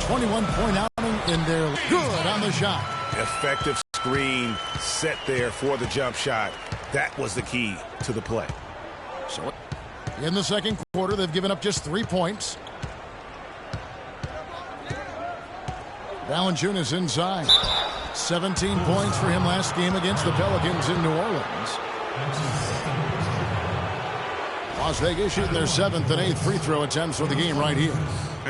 21-point outing in their good on the shot. Effective screen set there for the jump shot. That was the key to the play. So in the second quarter, they've given up just 3 points. Valanciunas inside. 17 points for him last game against the Pelicans in New Orleans. Las Vegas shooting their 7th and 8th free throw attempts for the game right here.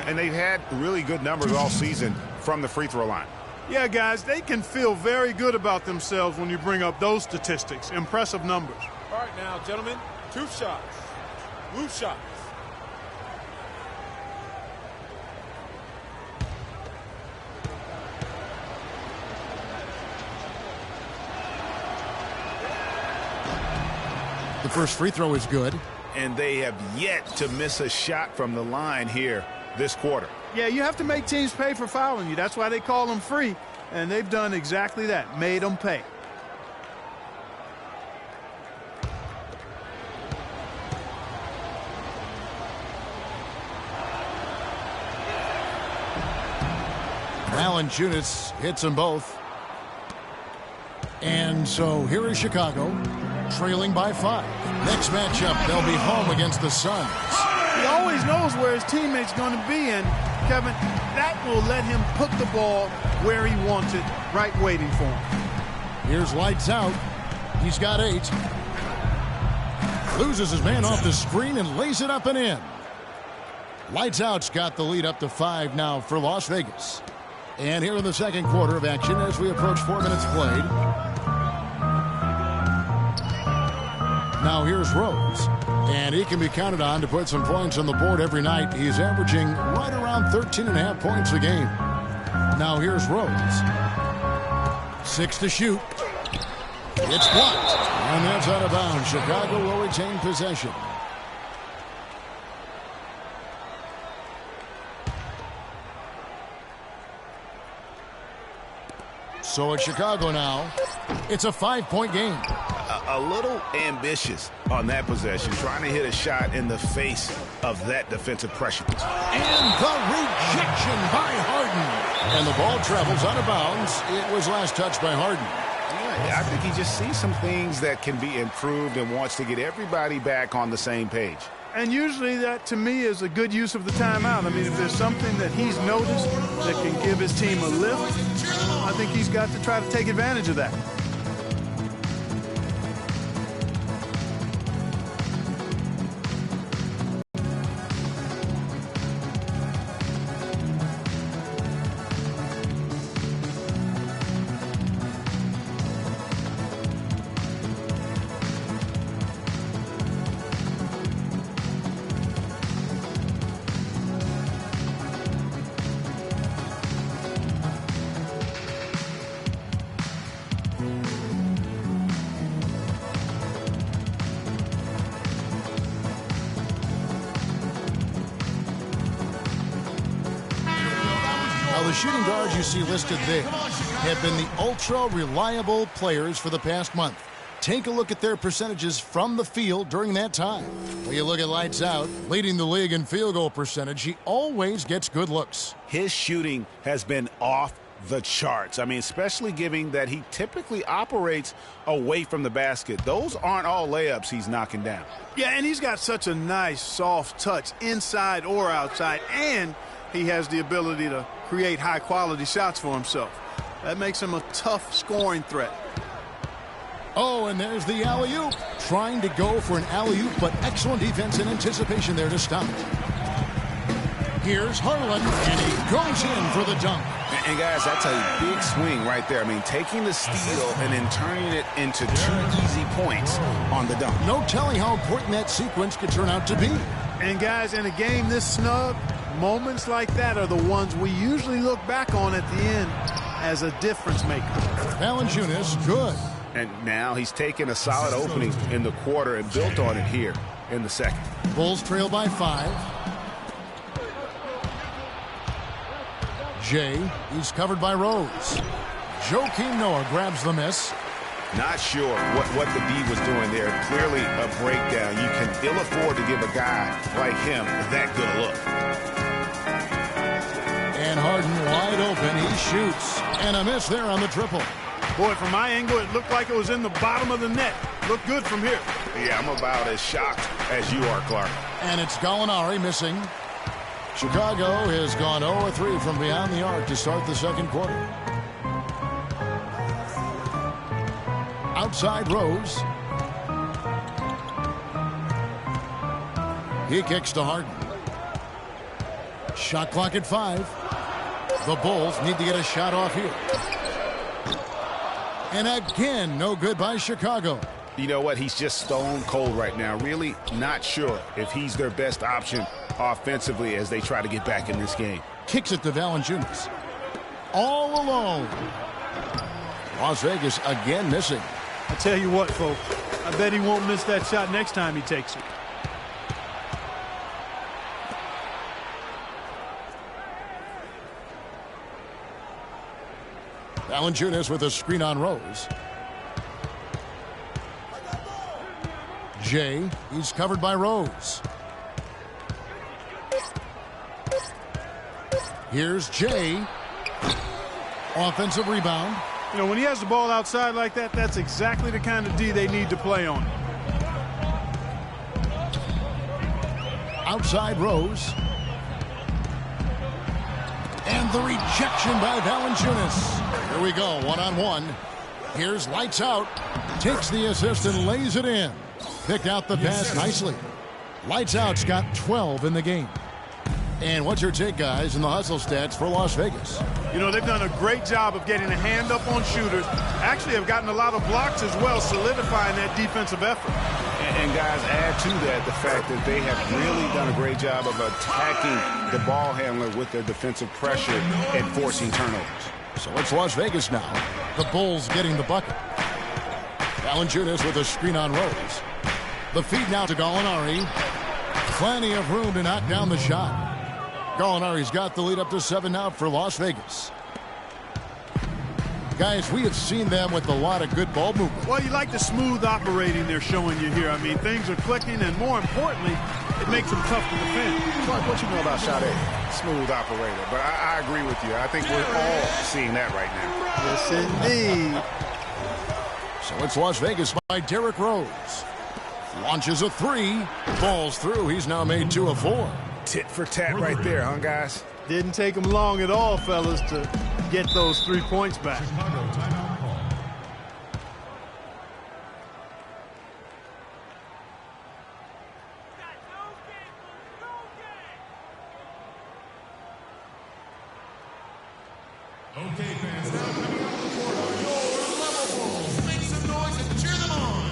And they've had really good numbers all season from the free throw line. Yeah, guys, they can feel very good about themselves when you bring up those statistics. Impressive numbers. All right now, gentlemen, 2 shots. Blue shots. The first free throw is good. And they have yet to miss a shot from the line here this quarter. Yeah, you have to make teams pay for fouling you. That's why they call them free. And they've done exactly that, made them pay. Valanciunas hits them both. And so here is Chicago, trailing by 5. Next matchup, they'll be home against the Suns. He always knows where his teammate's going to be, and, Kevin, that will let him put the ball where he wants it, right waiting for him. Here's lights out. He's got 8. Loses his man off the screen and lays it up and in. Lights out's got the lead up to 5 now for Las Vegas. And here in the second quarter of action as we approach 4 minutes played. Now here's Rose. And he can be counted on to put some points on the board every night. He's averaging right around 13.5 points a game. Now here's Rose. 6 to shoot. It's blocked. And that's out of bounds. Chicago will retain possession. So it's Chicago now. It's a 5-point game. A little ambitious on that possession, trying to hit a shot in the face of that defensive pressure. And the rejection by Harden. And the ball travels out of bounds. It was last touched by Harden. Yeah, I think he just sees some things that can be improved and wants to get everybody back on the same page. And usually that, to me, is a good use of the timeout. I mean, if there's something that he's noticed that can give his team a lift, I think he's got to try to take advantage of that. The shooting guards you see listed there have been the ultra-reliable players for the past month. Take a look at their percentages from the field during that time. When you look at lights out, leading the league in field goal percentage, he always gets good looks. His shooting has been off the charts. I mean, especially given that he typically operates away from the basket. Those aren't all layups he's knocking down. Yeah, and he's got such a nice, soft touch inside or outside, and he has the ability to create high-quality shots for himself. That makes him a tough scoring threat. Oh, and there's the alley-oop. Trying to go for an alley-oop, but excellent defense and anticipation there to stop. Here's Harlan, and he goes in for the dunk. And guys, that's a big swing right there. I mean, taking the steal and then turning it into 2 easy points on the dunk. No telling how important that sequence could turn out to be. And guys, in a game this snug, moments like that are the ones we usually look back on at the end as a difference maker. Valanciunas, good. And now he's taken a solid opening in the quarter and built on it here in the second. Bulls trail by 5. Jay, he's covered by Rose. Joakim Noah grabs the miss. Not sure what the D was doing there. Clearly a breakdown. You can ill afford to give a guy like him that good a look. And Harden open. He shoots. And a miss there on the triple. Boy, from my angle, it looked like it was in the bottom of the net. Looked good from here. Yeah, I'm about as shocked as you are, Clark. And it's Gallinari missing. Chicago has gone 0-3 from beyond the arc to start the second quarter. Outside Rose. He kicks to Harden. Shot clock at 5. The Bulls need to get a shot off here. And again, no good by Chicago. You know what? He's just stone cold right now. Really not sure if he's their best option offensively as they try to get back in this game. Kicks it to Valanciunas. All alone. Las Vegas again missing. I tell you what, folks, I bet he won't miss that shot next time he takes it. Valanciunas with a screen on Rose. Jay, he's covered by Rose. Here's Jay. Offensive rebound. You know, when he has the ball outside like that, that's exactly the kind of D they need to play on. Outside Rose. And the rejection by Valanciunas. Here we go, one-on-one. Here's lights out. Takes the assist and lays it in. Picked out the pass nicely. Lights out's got 12 in the game. And what's your take, guys, in the hustle stats for Las Vegas? You know, they've done a great job of getting a hand up on shooters. Actually have gotten a lot of blocks as well, solidifying that defensive effort. And guys, add to that the fact that they have really done a great job of attacking the ball handler with their defensive pressure and forcing turnovers. So it's Las Vegas now. The Bulls getting the bucket. Valanciunas with a screen on Rose. The feed now to Gallinari. Plenty of room to knock down the shot. Gallinari's got the lead up to 7 now for Las Vegas. Guys, we have seen them with a lot of good ball movement. Well, you like the smooth operating they're showing you here. I mean, things are clicking, and more importantly, it makes them tough to defend. Clark, what you know about Sade? Smooth operator. But I agree with you. I think we're all seeing that right now. Yes, indeed. So it's Las Vegas by Derrick Rose. Launches a 3. Falls through. He's now made 2 of 4. Tit for tat right there, huh, guys? Didn't take them long at all, fellas, to get those 3 points back. Okay, fans, now coming out the court are your level Bulls. Make some noise and cheer them on.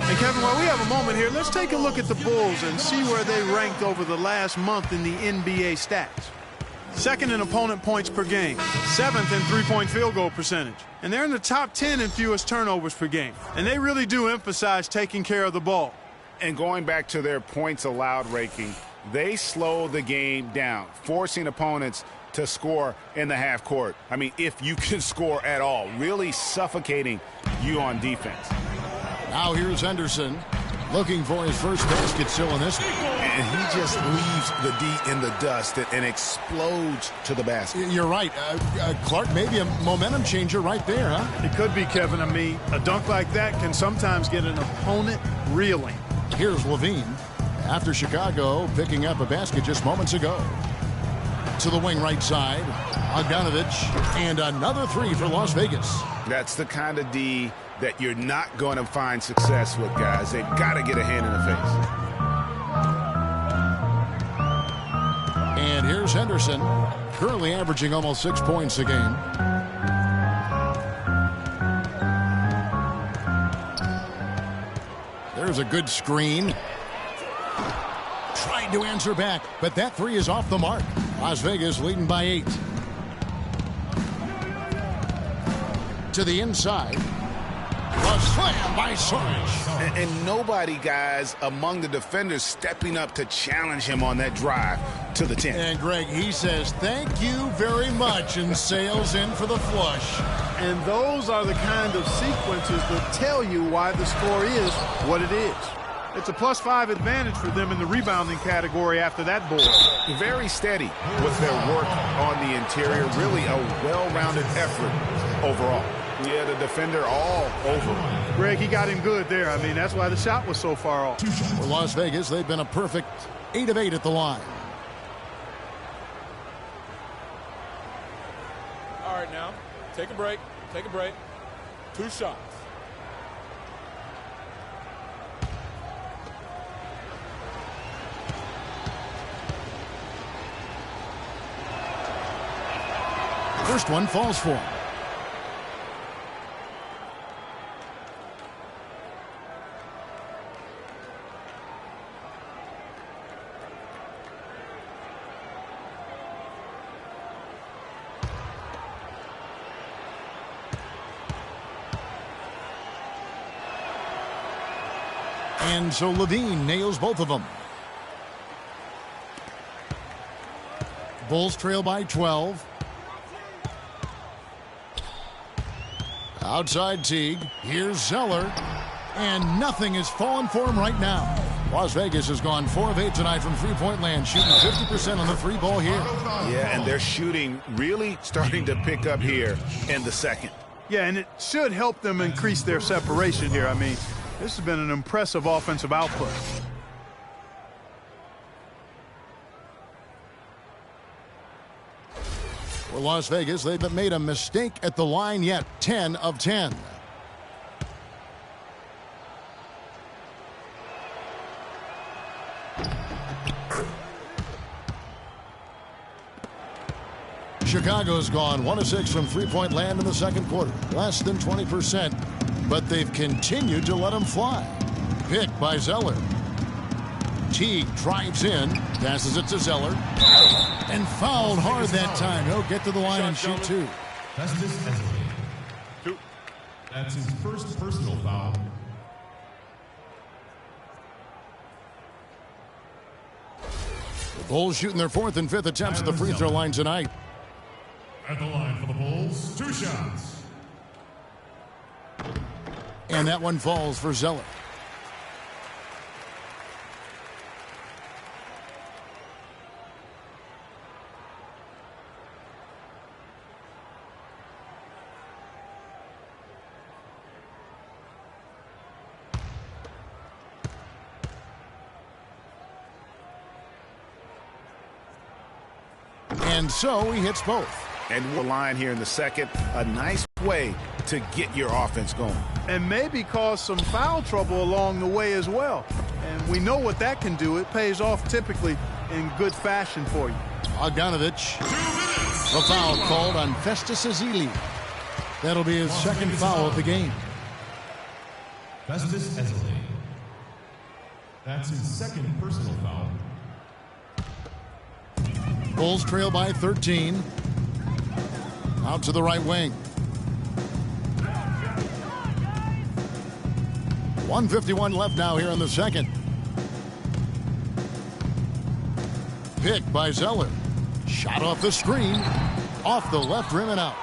And Kevin, while we have a moment here, let's take a look at the Bulls and see where they ranked over the last month in the NBA stats. Second in opponent points per game, 7th in three-point field goal percentage, and they're in the top 10 in fewest turnovers per game. And they really do emphasize taking care of the ball. And going back to their points allowed ranking, they slow the game down, forcing opponents to score in the half court. I mean, if you can score at all, really suffocating you on defense. Now here's Henderson looking for his first basket still in this one. And he just leaves the D in the dust and explodes to the basket. You're right. Clark, maybe a momentum changer right there, huh? It could be, Kevin. I mean, a dunk like that can sometimes get an opponent reeling. Here's Levine after Chicago picking up a basket just moments ago. To the wing right side, Bogdanovich, and another 3 for Las Vegas. That's the kind of D that you're not going to find success with, guys. They've got to get a hand in the face. And here's Henderson, currently averaging almost 6 points a game. There's a good screen. Tried to answer back, but that three is off the mark. Las Vegas leading by 8. To the inside. A slam by Saric. And nobody, guys, among the defenders stepping up to challenge him on that drive to the 10. And Greg, he says, thank you very much, and sails in for the flush. And those are the kind of sequences that tell you why the score is what it is. It's a +5 advantage for them in the rebounding category after that board. Very steady with their work on the interior. Really a well-rounded effort overall. Yeah, the defender all over. Greg, he got him good there. I mean, that's why the shot was so far off. For Las Vegas, they've been a perfect 8 of 8 at the line. All right, now, take a break. Take a break. 2 shots. First one falls for him. And so Levine nails both of them. Bulls trail by 12. Outside Teague. Here's Zeller. And nothing is falling for him right now. Las Vegas has gone 4 of 8 tonight from three-point land, shooting 50% on the three ball here. Yeah, and their shooting really starting to pick up here in the second. Yeah, and it should help them increase their separation here. I mean, this has been an impressive offensive output. For Las Vegas, they've made a mistake at the line yet. 10 of 10. Chicago's gone 1 of 6 from three-point land in the second quarter. Less than 20%. But they've continued to let them fly. Pick by Zeller. Teague drives in, passes it to Zeller, and fouled hard that time. He'll get to the line and shoot 2. Festus Ezeli. That's his first personal foul. The Bulls shooting their 4th and 5th attempts at the free throw line tonight. At the line for the Bulls, 2 shots. And that one falls for Zeller. And so he hits both. And the line here in the second, a nice way to get your offense going. And maybe cause some foul trouble along the way as well. And we know what that can do. It pays off typically in good fashion for you. Bogdanovich. The foul called on Festus Ezeli. That'll be his second foul of the game. Festus Ezeli. That's his second personal foul. Bulls trail by 13. Out to the right wing. 1:51 left now here in the second. Pick by Zeller. Shot off the screen. Off the left rim and out.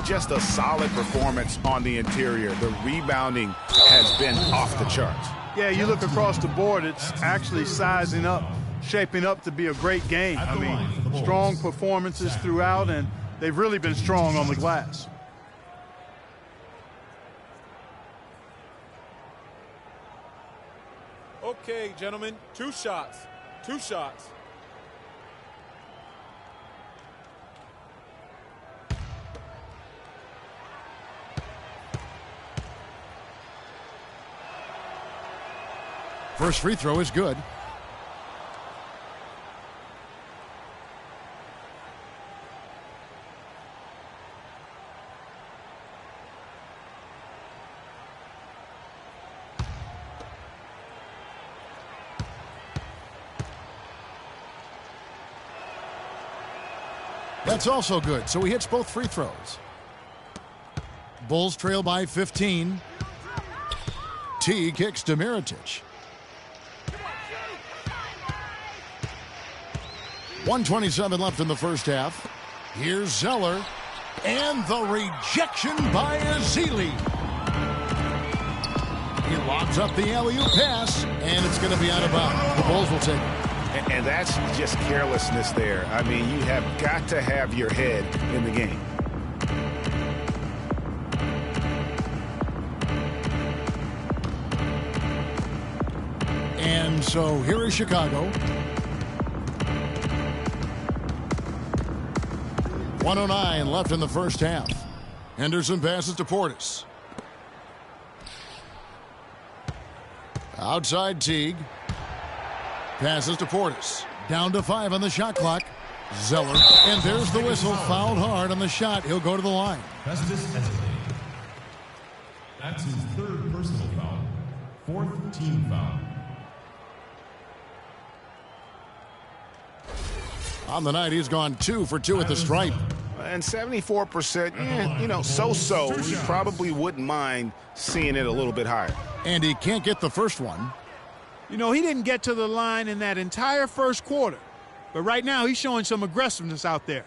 Just a solid performance on the interior. The rebounding has been off the charts. Yeah, you look across the board, it's actually sizing up, shaping up to be a great game. I mean, strong performances throughout, and they've really been strong on the glass. Okay, gentlemen, 2 shots. 2 shots. First free throw is good. That's also good, so he hits both free throws. Bulls trail by 15. T kicks to Mirotic. 1:27 left in the first half. Here's Zeller. And the rejection by Ezeli. He lobs up the alley-oop pass, and it's going to be out of bounds. The Bulls will take it. And that's just carelessness there. I mean, you have got to have your head in the game. And so here is Chicago. 1:09 left in the first half. Henderson passes to Portis. Outside Teague. Passes to Portis. Down to 5 on the shot clock. Zeller. And there's the whistle. Fouled hard on the shot. He'll go to the line. Festus Ezeli. That's his third personal foul. Fourth team foul. On the night, he's gone 2 for 2 at the stripe. And 74%, so-so. You probably wouldn't mind seeing it a little bit higher. And he can't get the first one. You know, he didn't get to the line in that entire first quarter. But right now, he's showing some aggressiveness out there.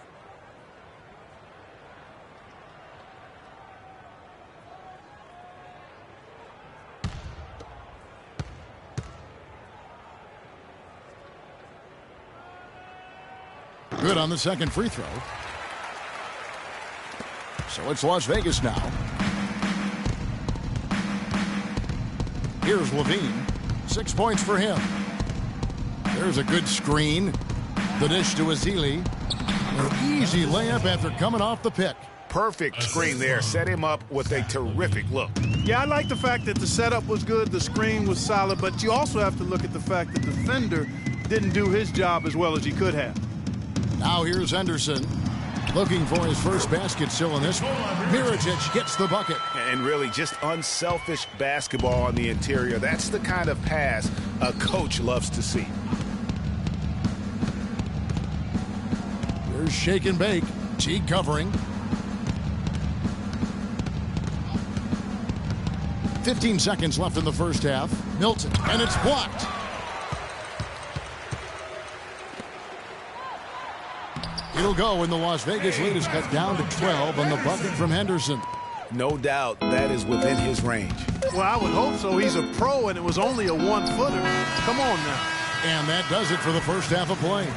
Good on the second free throw. So it's Las Vegas now. Here's Levine. 6 points for him. There's a good screen. The dish to Ezeli. An easy layup after coming off the pick. Perfect screen there. Set him up with a terrific look. Yeah, I like the fact that the setup was good, the screen was solid, but you also have to look at the fact that the defender didn't do his job as well as he could have. Now here's Henderson. Looking for his first basket still in this one. Mirotic gets the bucket. And really just unselfish basketball on the interior. That's the kind of pass a coach loves to see. Here's shake and bake. Teague covering. 15 seconds left in the first half. Milton, and it's blocked. It'll go, and the Las Vegas lead is cut down to 12 on the bucket from Henderson. No doubt that is within his range. Well, I would hope so. He's a pro, and it was only a 1-footer. Come on now. And that does it for the first half of play.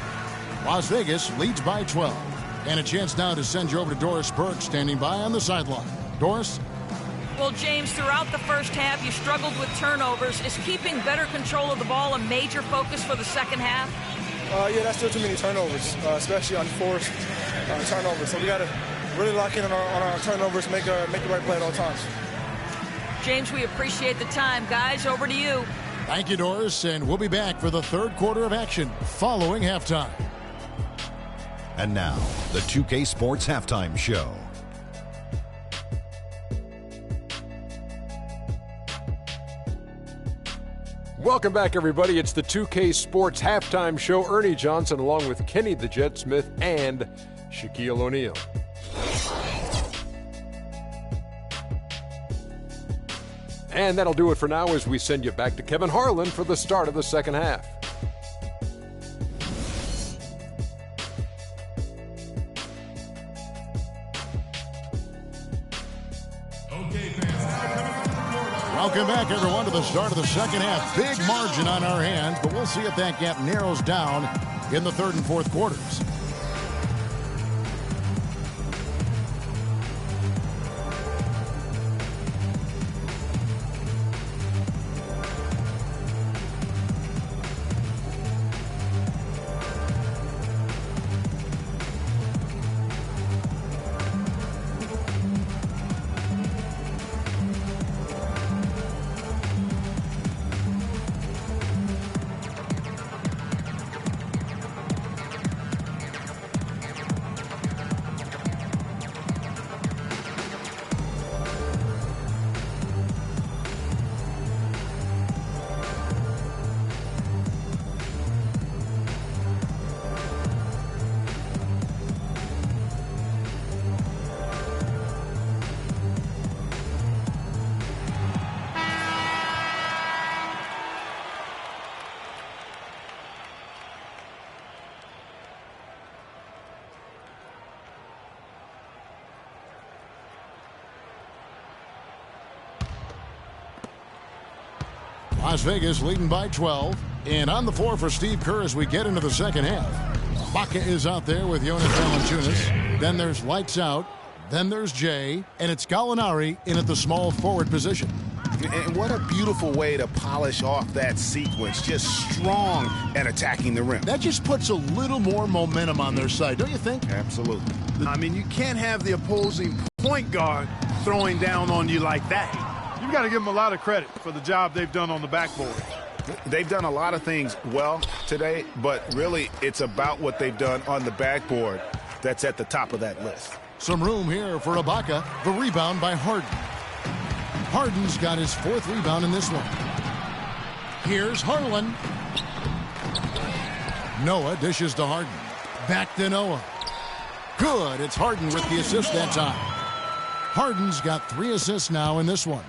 Las Vegas leads by 12. And a chance now to send you over to Doris Burke, standing by on the sideline. Doris? Well, James, throughout the first half, you struggled with turnovers. Is keeping better control of the ball a major focus for the second half? Yeah, that's still too many turnovers, especially unforced turnovers. So we got to really lock in on our turnovers, make the right play at all times. James, we appreciate the time. Guys, over to you. Thank you, Doris, and we'll be back for the third quarter of action following halftime. And now, the 2K Sports Halftime Show. Welcome back, everybody. It's the 2K Sports Halftime Show. Ernie Johnson along with Kenny the Jet Smith and Shaquille O'Neal. And that'll do it for now as we send you back to Kevin Harlan for the start of the second half. Welcome back, everyone, to the start of the second half. Big margin on our hands, but we'll see if that gap narrows down in the third and fourth quarters. Las Vegas leading by 12. And on the floor for Steve Kerr as we get into the second half. Baca is out there with Jonas Valanciunas. Then there's Lights Out. Then there's Jay. And it's Gallinari in at the small forward position. And what a beautiful way to polish off that sequence. Just strong and attacking the rim. That just puts a little more momentum on their side, don't you think? Absolutely. I mean, you can't have the opposing point guard throwing down on you like that. You've got to give them a lot of credit for the job they've done on the backboard. They've done a lot of things well today, but really it's about what they've done on the backboard that's at the top of that list. Some room here for Ibaka. The rebound by Harden. Harden's got his 4th rebound in this one. Here's Harlan. Noah dishes to Harden. Back to Noah. Good. It's Harden with the assist that time. Harden's got 3 assists now in this one.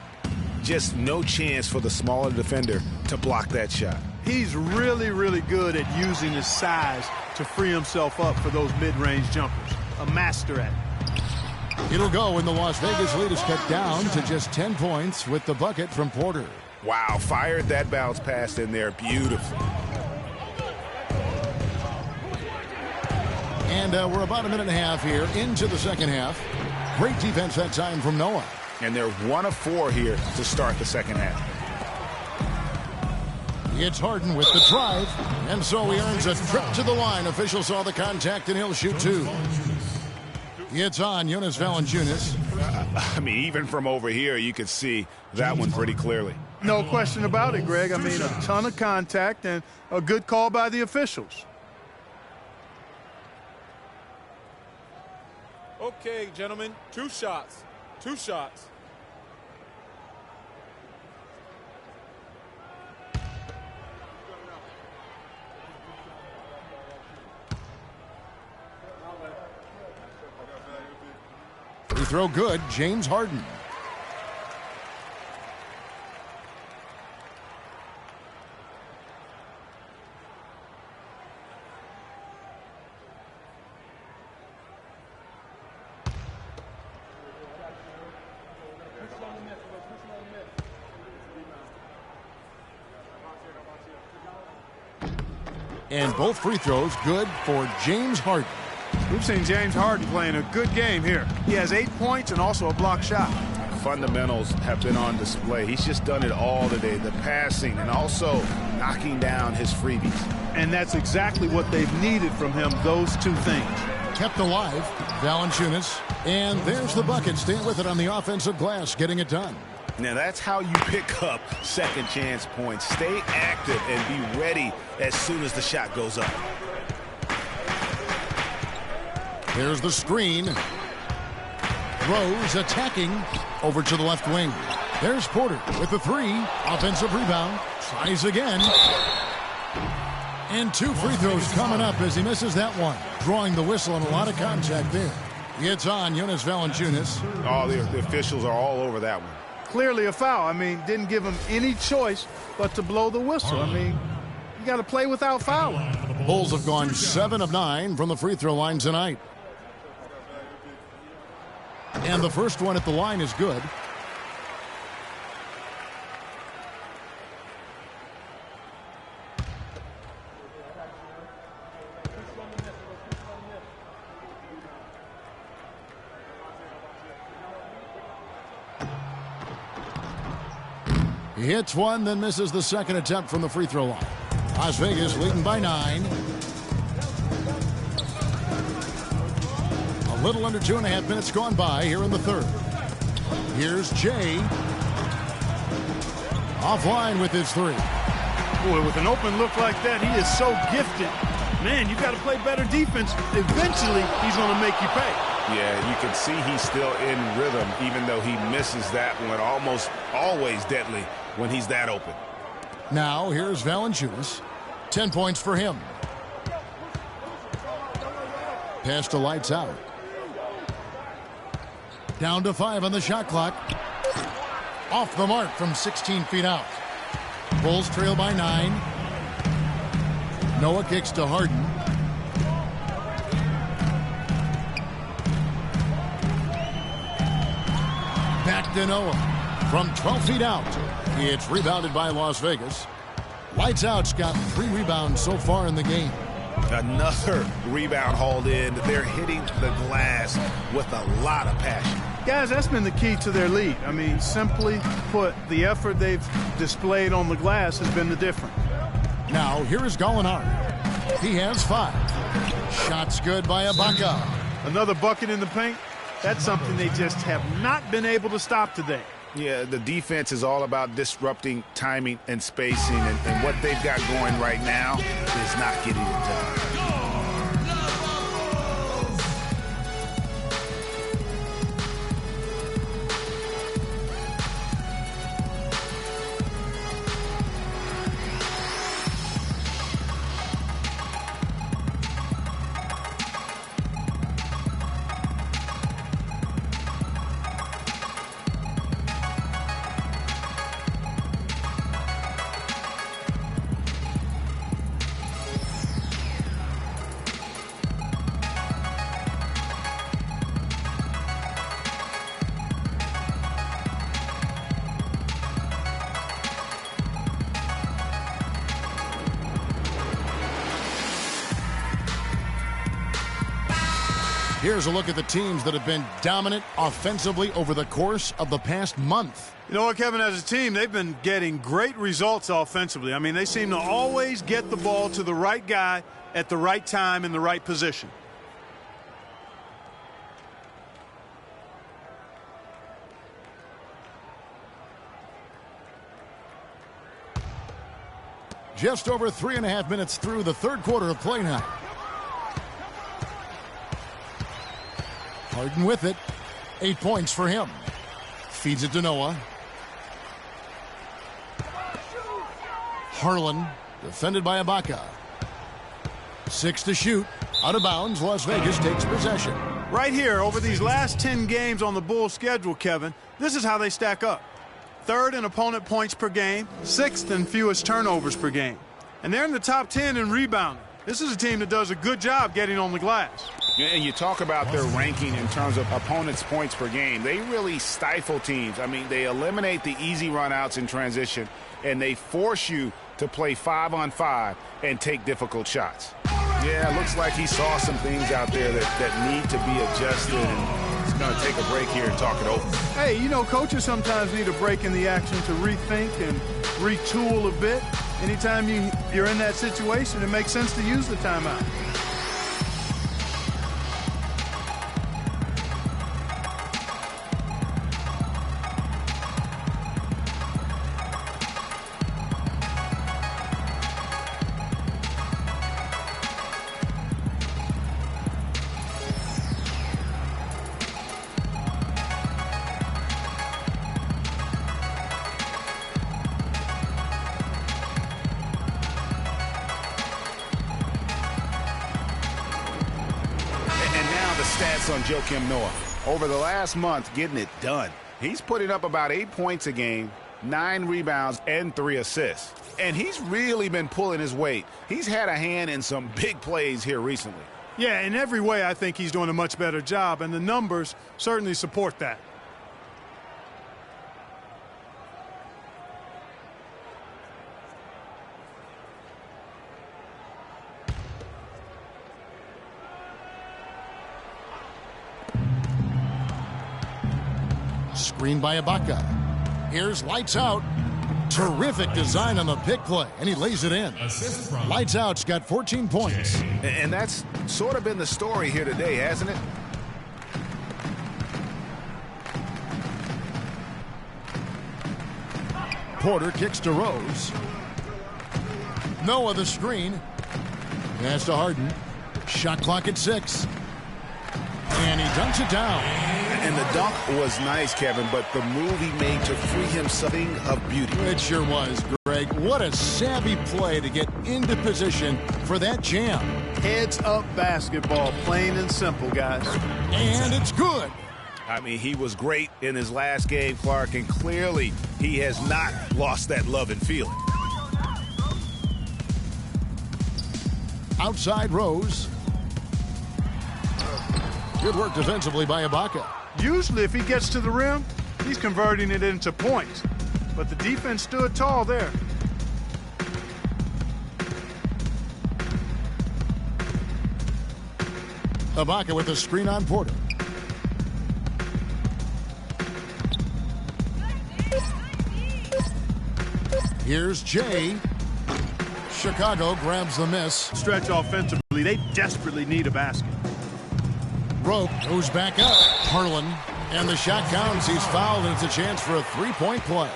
Just no chance for the smaller defender to block that shot. He's really, really good at using his size to free himself up for those mid-range jumpers. A master at it. It'll go, and the Las Vegas lead is cut down to just 10 points with the bucket from Porter. Wow, fired that bounce pass in there beautifully. And we're about a minute and a half here into the second half. Great defense that time from Noah. And they're 1 of 4 here to start the second half. It's Harden with the drive, and so he earns a trip to the line. Official saw the contact, and he'll shoot 2. It's on Jonas Valanciunas. I mean, even from over here, you could see that one pretty clearly. No question about it, Greg. I mean, a ton of contact and a good call by the officials. Okay, gentlemen, 2 shots. 2 shots. Free throw good, James Harden. And both free throws good for James Harden. We've seen James Harden playing a good game here. He has 8 points and also a block shot. Fundamentals have been on display. He's just done it all today. The passing and also knocking down his freebies. And that's exactly what they've needed from him, those 2 things. Kept alive, Valanciunas. And there's the bucket. Staying with it on the offensive glass, getting it done. Now that's how you pick up second chance points. Stay active and be ready as soon as the shot goes up. There's the screen. Rose attacking over to the left wing. There's Porter with the 3. Offensive rebound. Tries again. And 2 free throws coming up as he misses that one. Drawing the whistle and a lot of contact there. It's on Jonas Valanciunas. Oh, the officials are all over that one. Clearly a foul. I mean, didn't give him any choice but to blow the whistle. I mean, you got to play without fouling. Bulls have gone 7 of 9 from the free throw line tonight. And the first one at the line is good. He hits one, then misses the second attempt from the free throw line. Las Vegas leading by 9. A little under 2.5 minutes gone by here in the third. Here's Jay. Offline with his 3. Boy, with an open look like that, he is so gifted. Man, you've got to play better defense. Eventually, he's going to make you pay. Yeah, you can see he's still in rhythm, even though he misses that one. Almost always deadly when he's that open. Now, here's Valanciunas. 10 points for him. Pass to Lights Out. Down to 5 on the shot clock. Off the mark from 16 feet out. Bulls trail by 9. Noah kicks to Harden. Back to Noah. From 12 feet out. It's rebounded by Las Vegas. Lights Out's got 3 rebounds so far in the game. Another rebound hauled in. They're hitting the glass with a lot of passion. Guys, that's been the key to their lead. I mean, simply put, the effort they've displayed on the glass has been the difference. Now, here is LIONHEART. He has 5. Shots good by Ibaka. Another bucket in the paint. That's something they just have not been able to stop today. Yeah, the defense is all about disrupting timing and spacing, and what they've got going right now is not getting it done. Here's a look at the teams that have been dominant offensively over the course of the past month. You know what, Kevin, as a team, they've been getting great results offensively. I mean, they seem to always get the ball to the right guy at the right time in the right position. Just over 3.5 minutes through the third quarter of play now. Harden with it. 8 points for him. Feeds it to Noah. Harlan, defended by Ibaka. 6 to shoot. Out of bounds. Las Vegas takes possession. Right here, over these last 10 games on the Bulls schedule, Kevin, this is how they stack up. 3rd in opponent points per game, 6th in fewest turnovers per game. And they're in the top 10 in rebounding. This is a team that does a good job getting on the glass. And you talk about their ranking in terms of opponents' points per game. They really stifle teams. I mean, they eliminate the easy runouts in transition, and they force you to play 5-on-5 and take difficult shots. Yeah, it looks like he saw some things out there that need to be adjusted, and he's going to take a break here and talk it over. Hey, you know, coaches sometimes need a break in the action to rethink and retool a bit. Anytime you're in that situation, it makes sense to use the timeout. On Joakim Noah. Over the last month, getting it done. He's putting up about 8 points a game, 9 rebounds, and 3 assists. And he's really been pulling his weight. He's had a hand in some big plays here recently. Yeah, in every way, I think he's doing a much better job, and the numbers certainly support that. Screen by Ibaka. Here's Lights Out. Terrific design on the pick play, and he lays it in. Lights Out's got 14 points. And that's sort of been the story here today, hasn't it? Porter kicks to Rose. Noah the screen. Pass to Harden. Shot clock at 6. And he dunks it down. And the dunk was nice, Kevin, but the move he made to free himself of beauty. It sure was, Greg. What a savvy play to get into position for that jam. Heads up basketball, plain and simple, guys. And it's good. I mean, he was great in his last game, Clark, and clearly he has not lost that love and feeling. Outside Rose. Good work defensively by Ibaka. Usually if he gets to the rim, he's converting it into points. but the defense stood tall there. Ibaka with the screen on Porter. Here's Jay. Chicago grabs the miss. Stretch offensively. They desperately need a basket. Rope goes back up. Harlan. And the shot counts. He's fouled, and it's a chance for a three-point play.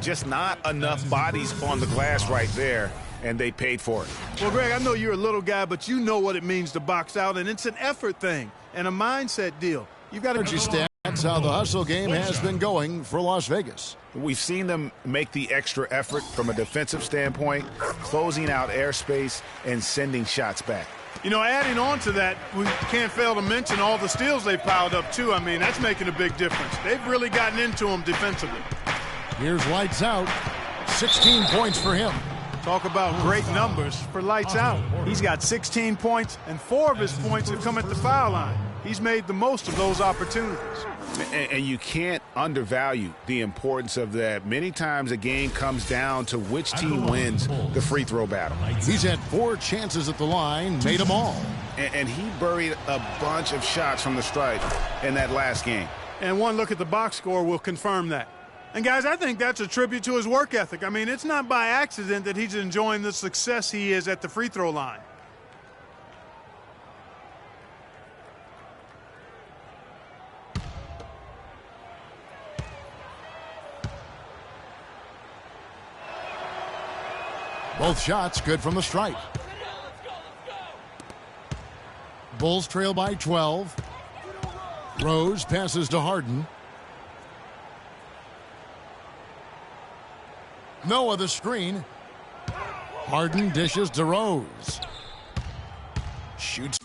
Just not enough bodies on the glass right there, and they paid for it. Well, Greg, I know you're a little guy, but you know what it means to box out, and it's an effort thing and a mindset deal. You've got to stats how the hustle game has been going for Las Vegas. We've seen them make the extra effort from a defensive standpoint, closing out airspace and sending shots back. You know, adding on to that, we can't fail to mention all the steals they've piled up, too. I mean, that's making a big difference. They've really gotten into them defensively. Here's Lights Out. 16 points for him. Talk about great numbers for Lights Out. He's got 16 points, and 4 of his points have come at the foul line. He's made the most of those opportunities. And you can't undervalue the importance of that. Many times a game comes down to which team wins the free throw battle. He's had 4 chances at the line, made them all. And he buried a bunch of shots from the stripe in that last game. And one look at the box score will confirm that. And, guys, I think that's a tribute to his work ethic. I mean, it's not by accident that he's enjoying the success he is at the free throw line. Both shots good from the stripe. Bulls trail by 12. Rose passes to Harden. Noah the screen. Harden dishes to Rose. Shoots.